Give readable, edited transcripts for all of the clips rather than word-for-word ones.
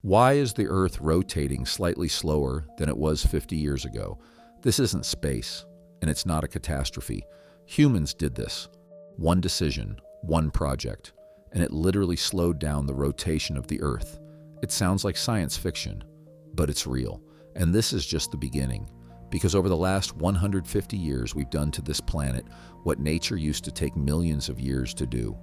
Why is the Earth rotating slightly slower than it was 50 years ago? This isn't space, and it's not a catastrophe. Humans did this. One decision, one project, and it literally slowed down the rotation of the Earth. It sounds like science fiction, but it's real. And this is just the beginning. Because over the last 150 years, we've done to this planet what nature used to take millions of years to do.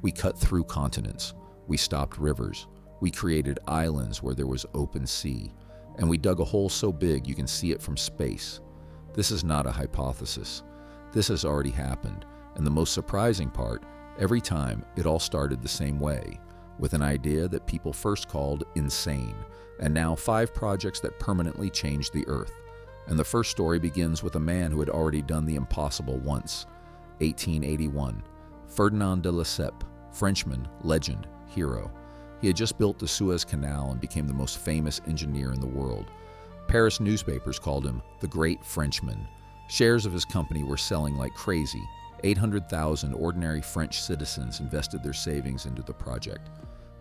We cut through continents. We stopped rivers. We created islands where there was open sea, and we dug a hole so big you can see it from space. This is not a hypothesis. This has already happened, and the most surprising part, every time it all started the same way, with an idea that people first called insane, and now 5 projects that permanently changed the Earth. And the first story begins with a man who had already done the impossible once. 1881, Ferdinand de Lesseps, Frenchman, legend, hero. He had just built the Suez Canal and became the most famous engineer in the world. Paris newspapers called him the Great Frenchman. Shares of his company were selling like crazy. 800,000 ordinary French citizens invested their savings into the project.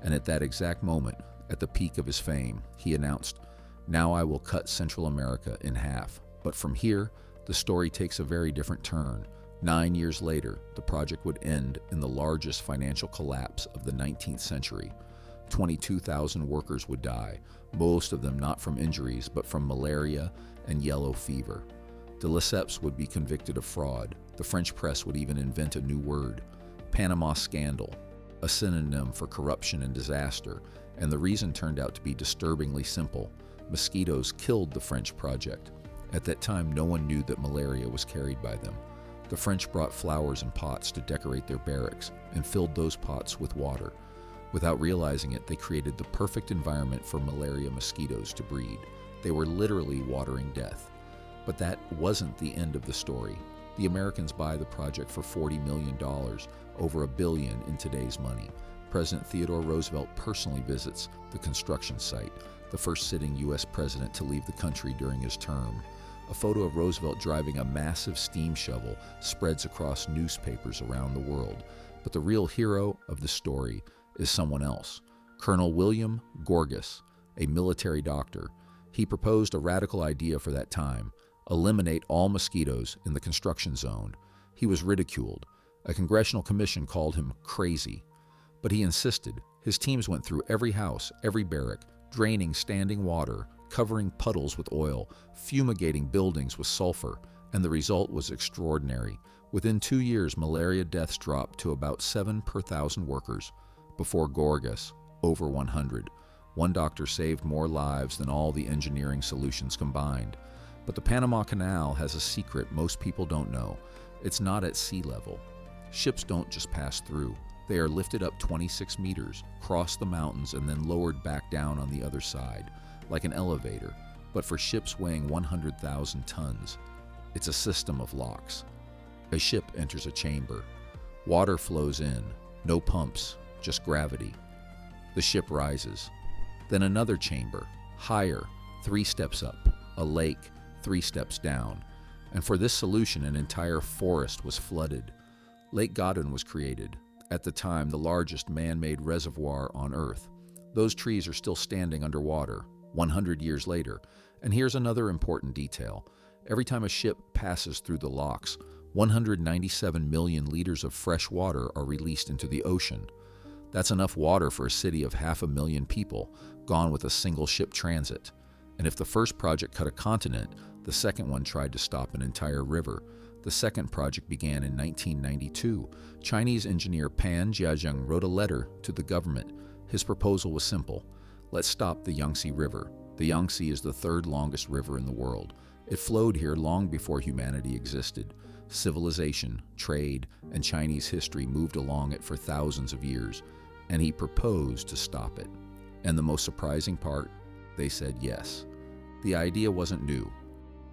And at that exact moment, at the peak of his fame, he announced, "Now I will cut Central America in half." But from here, the story takes a very different turn. 9 years later, the project would end in the largest financial collapse of the 19th century. 22,000 workers would die, most of them not from injuries, but from malaria and yellow fever. De Lesseps would be convicted of fraud. The French press would even invent a new word, Panama Scandal, a synonym for corruption and disaster, and the reason turned out to be disturbingly simple. Mosquitoes killed the French project. At that time, no one knew that malaria was carried by them. The French brought flowers in pots to decorate their barracks and filled those pots with water. Without realizing it, they created the perfect environment for malaria mosquitoes to breed. They were literally watering death. But that wasn't the end of the story. The Americans buy the project for $40 million, over $1 billion in today's money. President Theodore Roosevelt personally visits the construction site, the first sitting U.S. president to leave the country during his term. A photo of Roosevelt driving a massive steam shovel spreads across newspapers around the world. But the real hero of the story is someone else, Colonel William Gorgas, a military doctor. He proposed a radical idea for that time: eliminate all mosquitoes in the construction zone. He was ridiculed. A congressional commission called him crazy. But he insisted. His teams went through every house, every barrack, draining standing water, covering puddles with oil, fumigating buildings with sulfur, and the result was extraordinary. Within 2 years, malaria deaths dropped to about 7 per 1,000 workers. Before Gorgas, over 100. One doctor saved more lives than all the engineering solutions combined. But the Panama Canal has a secret most people don't know. It's not at sea level. Ships don't just pass through. They are lifted up 26 meters, cross the mountains, and then lowered back down on the other side, like an elevator. But for ships weighing 100,000 tons, it's a system of locks. A ship enters a chamber. Water flows in, no pumps, just gravity. The ship rises. Then another chamber, higher, 3 steps up, a lake, 3 steps down. And for this solution, an entire forest was flooded. Lake Godwin was created, at the time the largest man-made reservoir on Earth. Those trees are still standing underwater, 100 years later. And here's another important detail. Every time a ship passes through the locks, 197 million liters of fresh water are released into the ocean. That's enough water for a city of 500,000 people, gone with a single ship transit. And if the first project cut a continent, the second one tried to stop an entire river. The second project began in 1992. Chinese engineer Pan Jiajing wrote a letter to the government. His proposal was simple. Let's stop the Yangtze River. The Yangtze is the 3rd longest river in the world. It flowed here long before humanity existed. Civilization, trade, and Chinese history moved along it for thousands of years, and he proposed to stop it. And the most surprising part, they said yes. The idea wasn't new.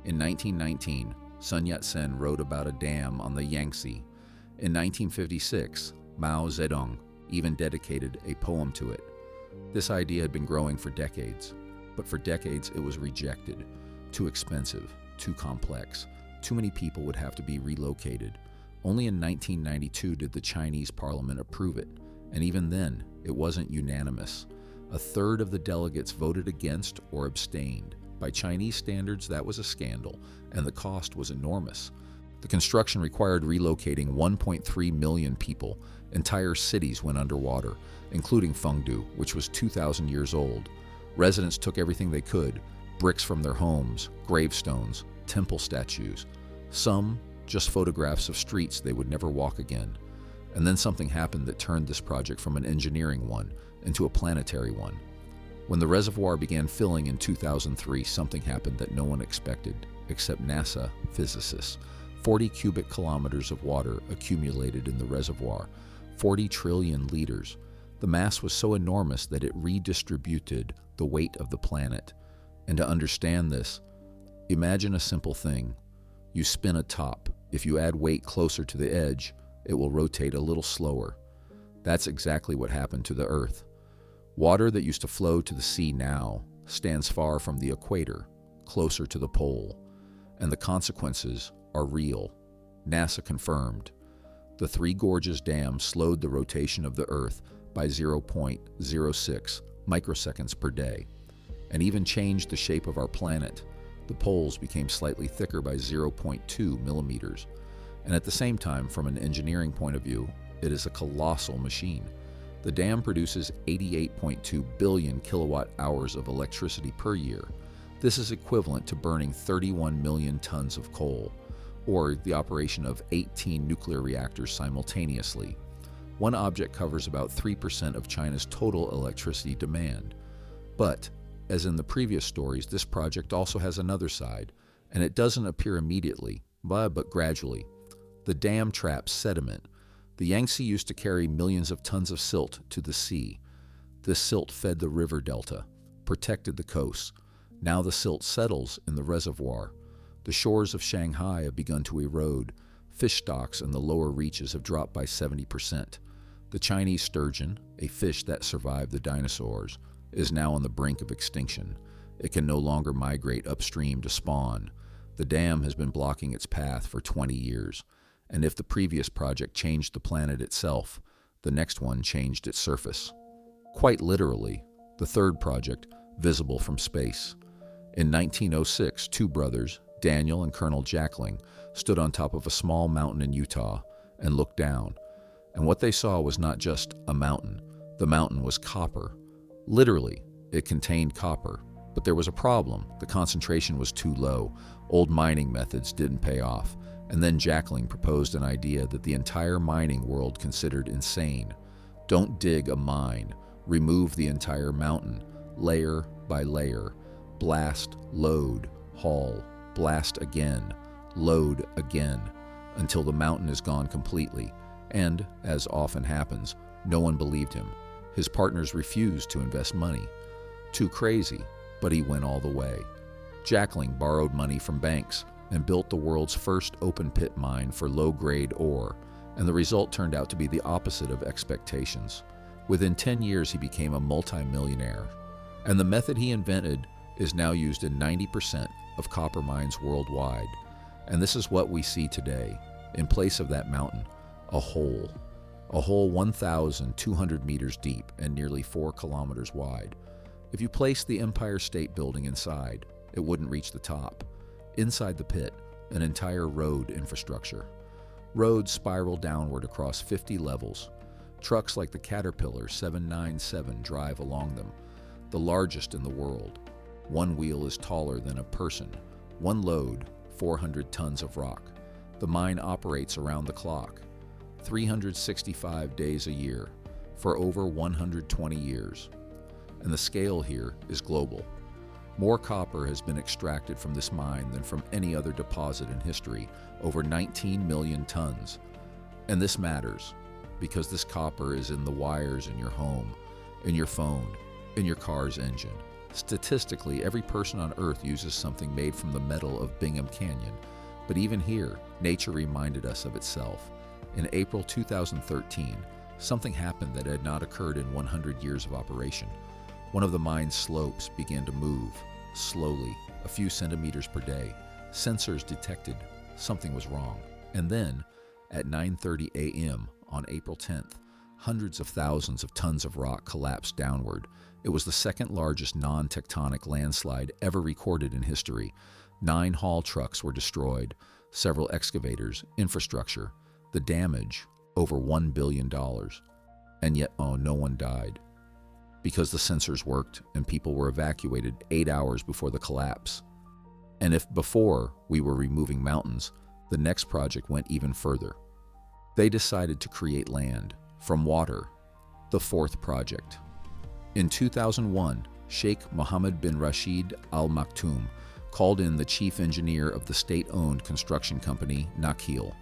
In 1919, Sun Yat-sen wrote about a dam on the Yangtze. In 1956, Mao Zedong even dedicated a poem to it. This idea had been growing for decades, but for decades it was rejected. Too expensive, too complex. Too many people would have to be relocated. Only in 1992 did the Chinese parliament approve it, and even then, it wasn't unanimous. A third of the delegates voted against or abstained. By Chinese standards, that was a scandal, and the cost was enormous. The construction required relocating 1.3 million people. Entire cities went underwater, including Fengdu, which was 2,000 years old. Residents took everything they could: bricks from their homes, gravestones, temple statues. Some just photographs of streets they would never walk again. And then something happened that turned this project from an engineering one into a planetary one. When the reservoir began filling in 2003, something happened that no one expected, except NASA physicists. 40 cubic kilometers of water accumulated in the reservoir, 40 trillion liters. The mass was so enormous that it redistributed the weight of the planet. And to understand this, imagine a simple thing. You spin a top. If you add weight closer to the edge, it will rotate a little slower. That's exactly what happened to the Earth. Water that used to flow to the sea now stands far from the equator, closer to the pole. And the consequences are real. NASA confirmed. The Three Gorges Dam slowed the rotation of the Earth by 0.06 microseconds per day, and even changed the shape of our planet. The poles became slightly thicker by 0.2 millimeters. And at the same time, from an engineering point of view, it is a colossal machine. The dam produces 88.2 billion kilowatt hours of electricity per year. This is equivalent to burning 31 million tons of coal, or the operation of 18 nuclear reactors simultaneously. One object covers about 3% of China's total electricity demand. But, as in the previous stories, this project also has another side, and it doesn't appear immediately, but gradually. The dam traps sediment. The Yangtze used to carry millions of tons of silt to the sea. This silt fed the river delta, protected the coasts. Now the silt settles in the reservoir. The shores of Shanghai have begun to erode. Fish stocks in the lower reaches have dropped by 70%. The Chinese sturgeon, a fish that survived the dinosaurs, is now on the brink of extinction. It can no longer migrate upstream to spawn. The dam has been blocking its path for 20 years. And if the previous project changed the planet itself, the next one changed its surface. Quite literally, the third project, visible from space. In 1906, two brothers, Daniel and Colonel Jackling, stood on top of a small mountain in Utah and looked down. And what they saw was not just a mountain. The mountain was copper. Literally, it contained copper. But there was a problem. The concentration was too low. Old mining methods didn't pay off. And then Jackling proposed an idea that the entire mining world considered insane. Don't dig a mine. Remove the entire mountain, layer by layer. Blast, load, haul, blast again, load again, until the mountain is gone completely. And, as often happens, no one believed him. His partners refused to invest money. Too crazy, but he went all the way. Jackling borrowed money from banks and built the world's first open-pit mine for low-grade ore, and the result turned out to be the opposite of expectations. Within 10 years, he became a multimillionaire, and the method he invented is now used in 90% of copper mines worldwide. And this is what we see today. In place of that mountain, a hole 1,200 meters deep and nearly 4 kilometers wide. If you placed the Empire State Building inside, it wouldn't reach the top. Inside the pit, an entire road infrastructure. Roads spiral downward across 50 levels. Trucks like the Caterpillar 797 drive along them, the largest in the world. One wheel is taller than a person. One load, 400 tons of rock. The mine operates around the clock, 365 days a year, for over 120 years. And the scale here is global. More copper has been extracted from this mine than from any other deposit in history, over 19 million tons. And this matters, because this copper is in the wires in your home, in your phone, in your car's engine. Statistically, every person on Earth uses something made from the metal of Bingham Canyon. But even here, nature reminded us of itself. In April 2013, something happened that had not occurred in 100 years of operation. One of the mine's slopes began to move, slowly, a few centimeters per day. Sensors detected something was wrong. And then, at 9:30 a.m. on April 10th, hundreds of thousands of tons of rock collapsed downward, It was the second largest non-tectonic landslide ever recorded in history. 9 haul trucks were destroyed, several excavators, infrastructure. The damage, over $1 billion. And yet, no one died. Because the sensors worked and people were evacuated 8 hours before the collapse. And if before we were removing mountains, the next project went even further. They decided to create land from water, the 4th project. In 2001, Sheikh Mohammed bin Rashid Al Maktoum called in the chief engineer of the state-owned construction company, Nakheel.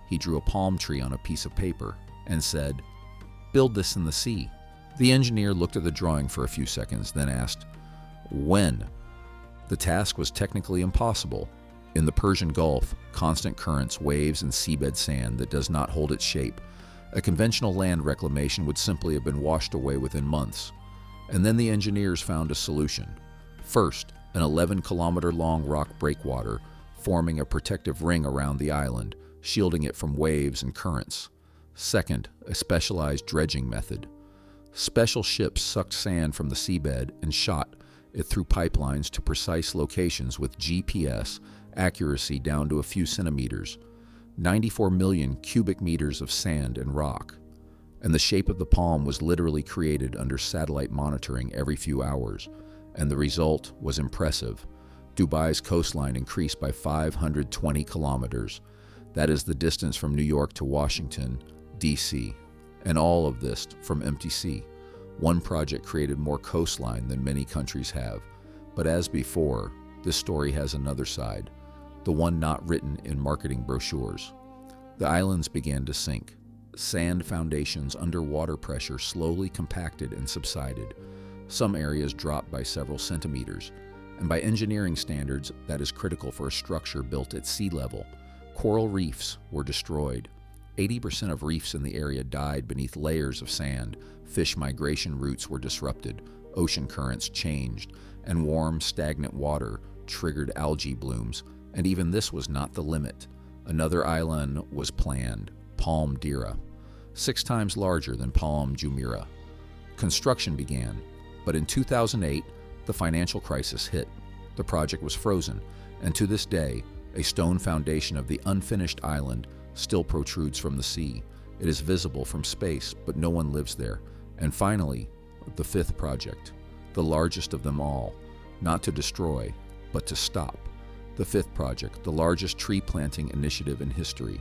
He drew a palm tree on a piece of paper and said, "Build this in the sea." The engineer looked at the drawing for a few seconds, then asked, "When?" The task was technically impossible. In the Persian Gulf, constant currents, waves, and seabed sand that does not hold its shape. A conventional land reclamation would simply have been washed away within months. And then the engineers found a solution. First, an 11-kilometer-long rock breakwater, forming a protective ring around the island, shielding it from waves and currents. Second, a specialized dredging method. Special ships sucked sand from the seabed and shot it through pipelines to precise locations with GPS accuracy down to a few centimeters. 94 million cubic meters of sand and rock. And the shape of the palm was literally created under satellite monitoring every few hours, and the result was impressive. Dubai's coastline increased by 520 kilometers. That is the distance from New York to Washington, D.C., and all of this from empty sea. One project created more coastline than many countries have. But as before, this story has another side, the one not written in marketing brochures. The islands began to sink. Sand foundations under water pressure slowly compacted and subsided. Some areas dropped by several centimeters, and by engineering standards, that is critical for a structure built at sea level. Coral reefs were destroyed. 80% of reefs in the area died beneath layers of sand. Fish migration routes were disrupted. Ocean currents changed, and warm, stagnant water triggered algae blooms. And even this was not the limit. Another island was planned, Palm Jumeirah, 6 times larger than Palm Jumeirah. Construction began, but in 2008, the financial crisis hit. The project was frozen, and to this day, a stone foundation of the unfinished island still protrudes from the sea. It is visible from space, but no one lives there. And finally, the 5th project, the largest of them all, not to destroy, but to stop. The 5th project, the largest tree planting initiative in history.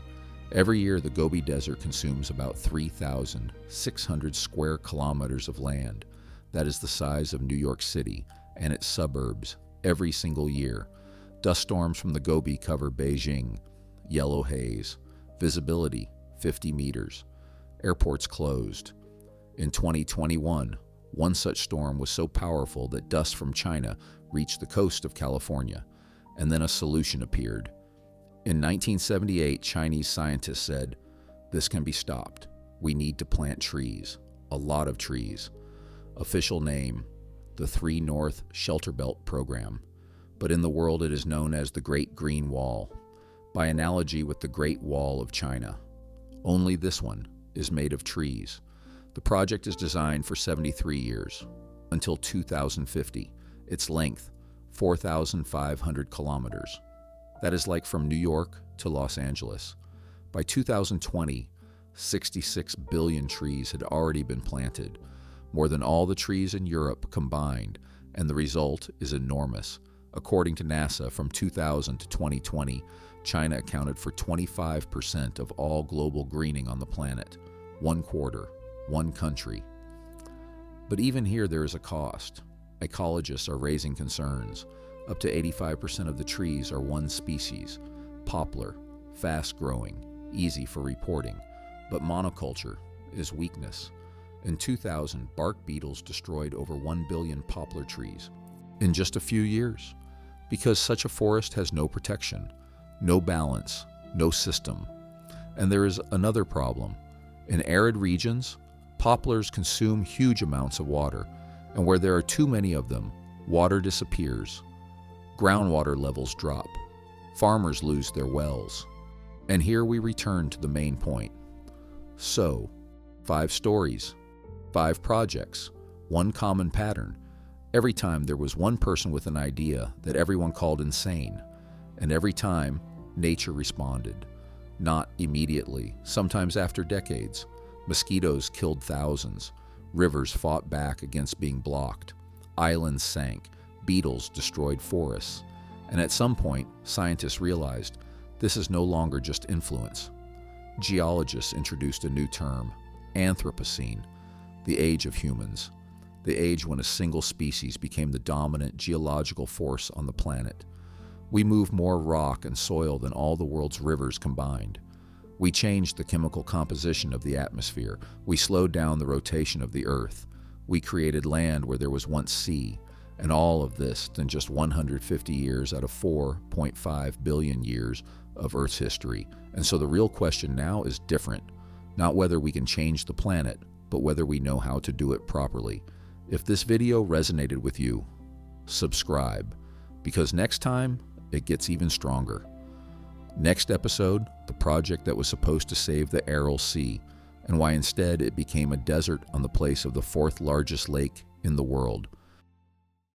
Every year, the Gobi Desert consumes about 3,600 square kilometers of land. That is the size of New York City and its suburbs every single year. Dust storms from the Gobi cover Beijing. Yellow haze. Visibility, 50 meters. Airports closed. In 2021, one such storm was so powerful that dust from China reached the coast of California. And then a solution appeared. In 1978, Chinese scientists said, "This can be stopped. We need to plant trees, a lot of trees." Official name, the 3 North Shelter Belt Program. But in the world it is known as the Great Green Wall, by analogy with the Great Wall of China. Only this one is made of trees. The project is designed for 73 years, until 2050. Its length, 4,500 kilometers. That is like from New York to Los Angeles. By 2020, 66 billion trees had already been planted, more than all the trees in Europe combined, and the result is enormous. According to NASA, from 2000 to 2020, China accounted for 25% of all global greening on the planet. 1/4, one country. But even here there is a cost. Ecologists are raising concerns. Up to 85% of the trees are one species, poplar, fast-growing, easy for reporting. But monoculture is weakness. In 2000, bark beetles destroyed over 1 billion poplar trees in just a few years, because such a forest has no protection, no balance, no system. And there is another problem. In arid regions, poplars consume huge amounts of water, and where there are too many of them, water disappears. Groundwater levels drop. Farmers lose their wells. And here we return to the main point. So, 5 stories, 5 projects. One common pattern. Every time there was one person with an idea that everyone called insane, and every time nature responded. Not immediately, sometimes after decades. Mosquitoes killed thousands. Rivers fought back against being blocked. Islands sank. Beetles destroyed forests. And at some point, scientists realized this is no longer just influence. Geologists introduced a new term, Anthropocene, the age of humans, the age when a single species became the dominant geological force on the planet. We moved more rock and soil than all the world's rivers combined. We changed the chemical composition of the atmosphere. We slowed down the rotation of the Earth. We created land where there was once sea, and all of this in just 150 years out of 4.5 billion years of Earth's history. And so the real question now is different. Not whether we can change the planet, but whether we know how to do it properly. If this video resonated with you, subscribe, because next time it gets even stronger. Next episode, the project that was supposed to save the Aral Sea, and why instead it became a desert on the place of the fourth largest lake in the world.